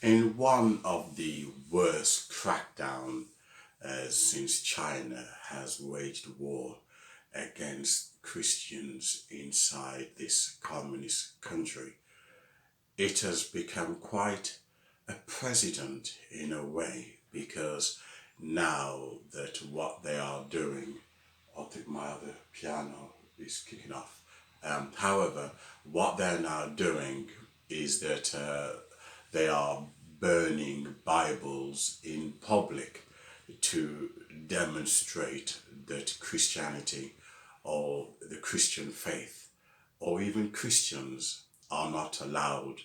In one of the worst crackdown since China has waged war against Christians inside this communist country, it has become quite a precedent in a way, because now that what they are doing, I think my other piano is kicking off. However, what they're now doing is that they are burning Bibles in public to demonstrate that Christianity or the Christian faith or even Christians are not allowed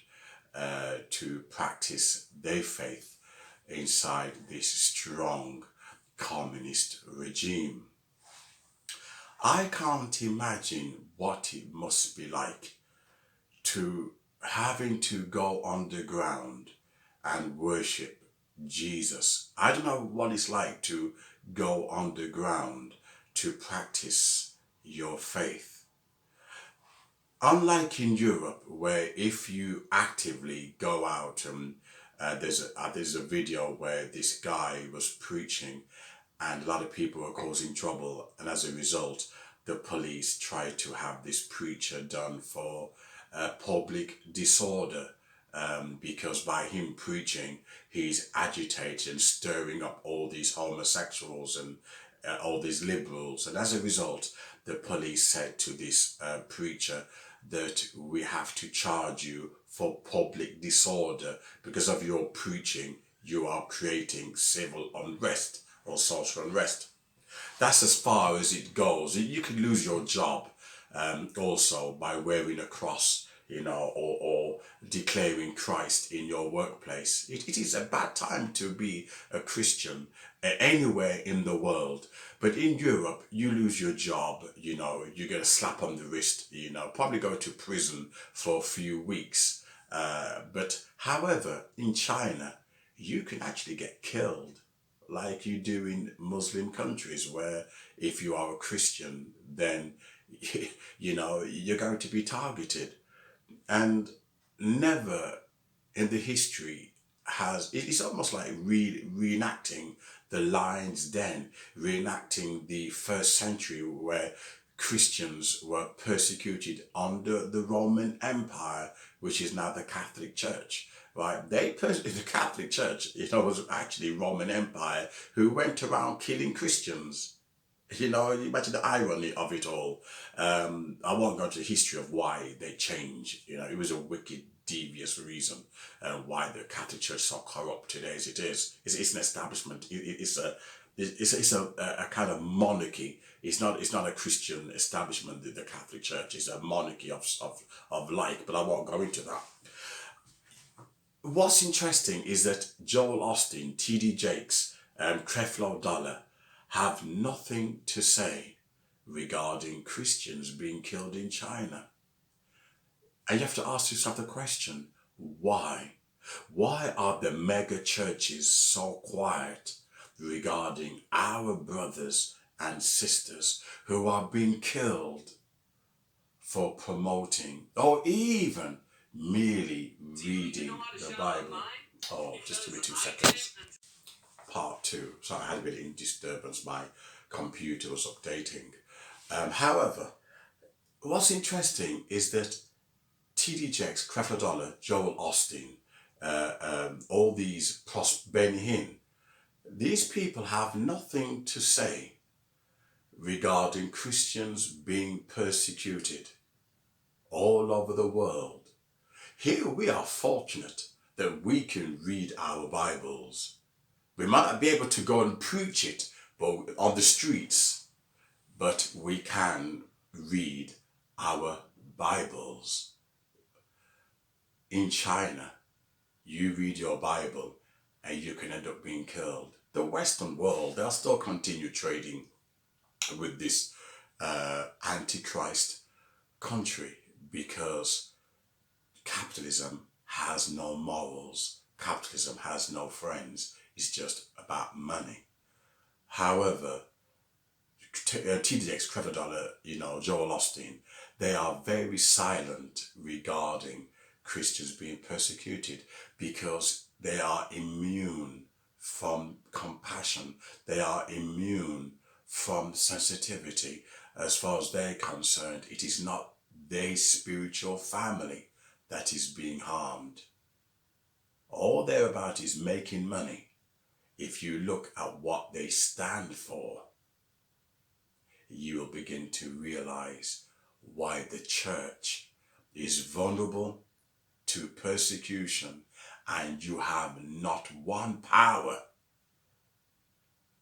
to practice their faith inside this strong communist regime. I can't imagine what it must be like to having to go underground and worship Jesus. I don't know what it's like to go underground to practice your faith. Unlike in Europe, where if you actively go out and there's a video where this guy was preaching and a lot of people were causing trouble, and as a result the police tried to have this preacher done for public disorder, because by him preaching he's agitating and stirring up all these homosexuals and all these liberals, and as a result the police said to this preacher that we have to charge you for public disorder because of your preaching. You are creating civil unrest or social unrest. That's as far as it goes. You could lose your job also by wearing a cross, or declaring Christ in your workplace. It is a bad time to be a Christian anywhere in the world. But in Europe, you lose your job, you get a slap on the wrist, probably go to prison for a few weeks. But however, in China, you can actually get killed like you do in Muslim countries, where if you are a Christian, then, you're going to be targeted. And never in the history it's almost like reenacting the Lion's Den, reenacting the first century where Christians were persecuted under the Roman Empire, which is now the Catholic Church. Right? The Catholic Church, was actually Roman Empire who went around killing Christians. You imagine the irony of it all. I won't go into the history of why they changed. It was a wicked, devious reason why the Catholic Church is so corrupt today as it is. It's an establishment. It's a kind of monarchy. It's not a Christian establishment. The Catholic Church is a monarchy of like. But I won't go into that. What's interesting is that Joel Osteen, T.D. Jakes, and Creflo Dollar have nothing to say regarding Christians being killed in China. And you have to ask yourself the question, why? Why are the mega churches so quiet regarding our brothers and sisters who are being killed for promoting or even merely reading the Bible? Oh, just give me 2 seconds. Part 2. So I had a bit of disturbance. My computer was updating. However, what's interesting is that T.D. Jakes, Creflo Dollar, Joel Osteen, all these Benny Hinn, these people have nothing to say regarding Christians being persecuted all over the world. Here we are fortunate that we can read our Bibles. We might not be able to go and preach it on the streets, but we can read our Bibles. In China, you read your Bible and you can end up being killed. The Western world, they'll still continue trading with this antichrist country because capitalism has no morals. Capitalism has no friends. It's just about money. However, T.D. Jakes, Creflo Dollar, Joel Osteen, they are very silent regarding Christians being persecuted because They are immune from compassion. They are immune from sensitivity. As far as they're concerned, it is not their spiritual family that is being harmed. All they're about is making money. If you look at what they stand for, you will begin to realize why the church is vulnerable to persecution, and you have not one power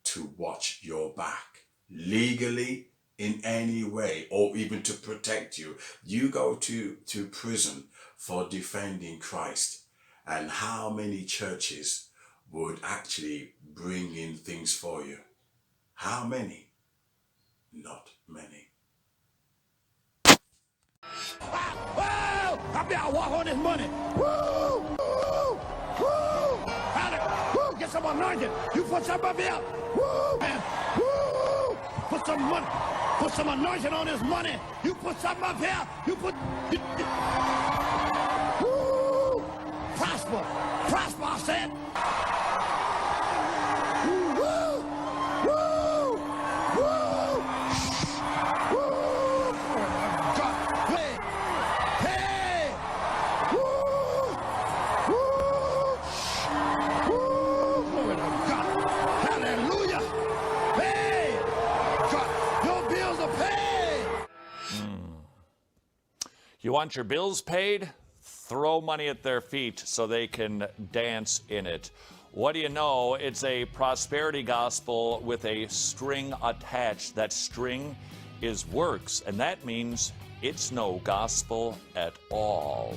to watch your back legally in any way, or even to protect you. You go to prison for defending Christ, and how many churches would actually bring in things for you? How many? Not many. Whoa! I bet I walk on this money. Woo! Woo! Woo! Woo! Get some anointing. You put some up here. Woo! Man. Woo! Put some money. Put some anointing on this money. You put something up here. You put. Woo! Prosper. Prosper, I said. Woo! Woo! Woo! Woo! God. Hey! Hey! Woo! Woo! Woo! Glory to God. Hallelujah. Hey! God, your bills are paid. You want your bills paid? Throw money at their feet so they can dance in it. What do you know? It's a prosperity gospel with a string attached. That string is works, and that means it's no gospel at all.